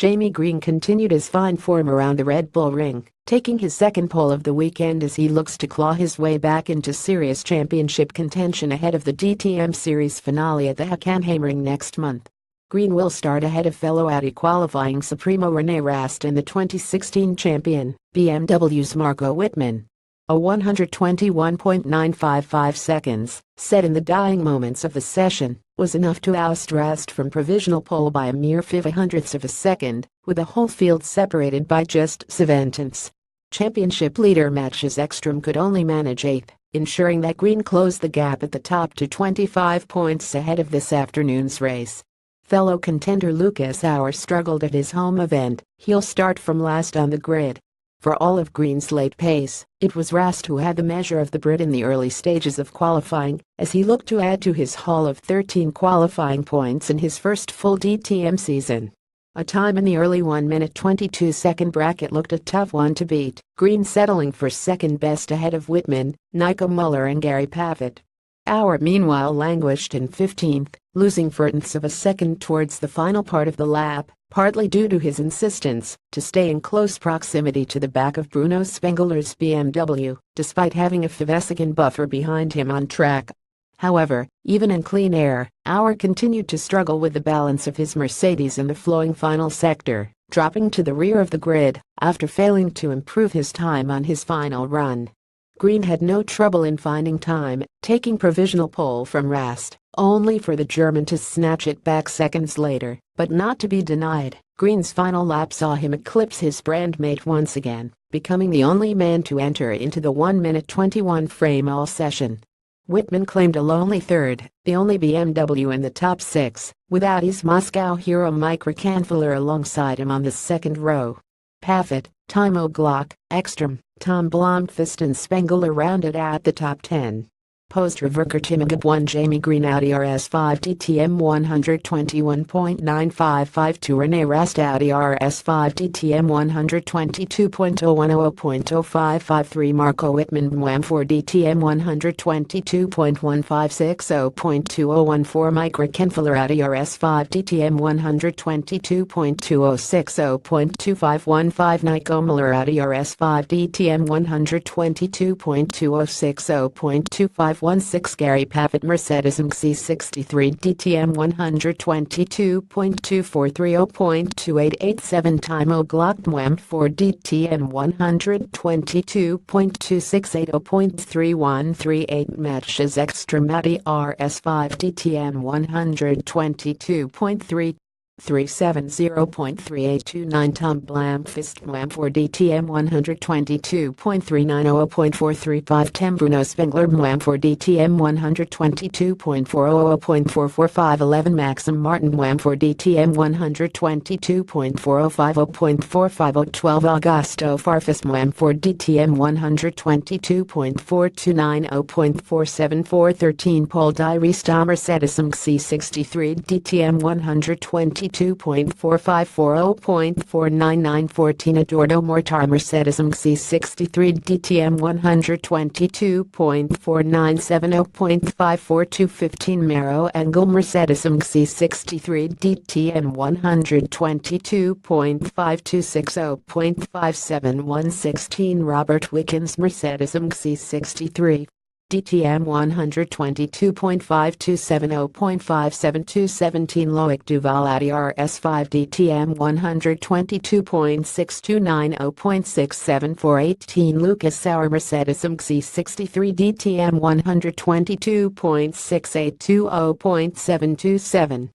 Jamie Green continued his fine form around the Red Bull Ring, taking his second pole of the weekend as he looks to claw his way back into serious championship contention ahead of the DTM Series finale at the Hockenheimring next month. Green will start ahead of fellow Audi qualifying Supremo Rene Rast and the 2016 champion, BMW's Marco Wittmann. A 121.955 seconds, set in the dying moments of the session, was enough to oust Rast from provisional pole by a mere 0.05 of a second, with the whole field separated by just 7/10. Championship leader Matthias Ekstrom could only manage 8th, ensuring that Green closed the gap at the top to 25 points ahead of this afternoon's race. Fellow contender Lucas Auer struggled at his home event. He'll start from last on the grid. For all of Green's late pace, it was Rast who had the measure of the Brit in the early stages of qualifying, as he looked to add to his haul of 13 qualifying points in his first full DTM season. A time in the early 1-minute 22-second bracket looked a tough one to beat, Green settling for second best ahead of Wittmann, Nico Müller and Gary Pavitt. Auer meanwhile languished in 15th, losing 0.4 of a second towards the final part of the lap, partly due to his insistence to stay in close proximity to the back of Bruno Spengler's BMW, despite having a 5-second buffer behind him on track. However, even in clean air, Auer continued to struggle with the balance of his Mercedes in the flowing final sector, dropping to the rear of the grid after failing to improve his time on his final run. Green had no trouble in finding time, taking provisional pole from Rast, only for the German to snatch it back seconds later, but not to be denied. Green's final lap saw him eclipse his brandmate once again, becoming the only man to enter into the 1-minute 21 frame all session. Wittmann claimed a lonely third, the only BMW in the top 6, with Audi's Moscow hero Mike Rockenfeller alongside him on the second row. Pavitt, Timo Glock, Ekstrom, Tom Blomqvist and Spengler rounded out the top 10. Post-Reverker Timagab 1 Jamie Green Audi RS5 DTM 121.9552 Rene Rast Audi RS5 DTM 122.0100.0553 Marco Wittmann MM4 DTM 122.1560.2014 Mike Rockenfeller Audi RS5 DTM 122.2060.2515 Nico Müller Audi RS5 DTM 122.2060.2516 Gary Pavitt Mercedes MC63 DTM 122.2430.2887 Timo Glock MM4 DTM 122.2680.3138 Matthias Ekstrom Audi RS5 DTM 122.337.389 Tom Blomqvist MM4 DTM 122.3900.435 Tim Bruno Spengler MM4 DTM 122.400.445 Maxim Martin MM4 DTM 122.4050.450 12 Augusto Farfus MM4 DTM 122.4290.474 13 Paul Di Resta Mercedes MC63 DTM 122.4540.499 14 Eduardo Mortar Mercedes MC63 DTM 122.4970.542 15 Maro Engel Mercedes MC63 DTM 122.5260.571 16 Robert Wickens Mercedes MC63 DTM 122.5270.572 17 Loic Duval Audi RS5 DTM 122.6290.674 18 Lucas Sauer Mercedes MC63 DTM 122.6820.727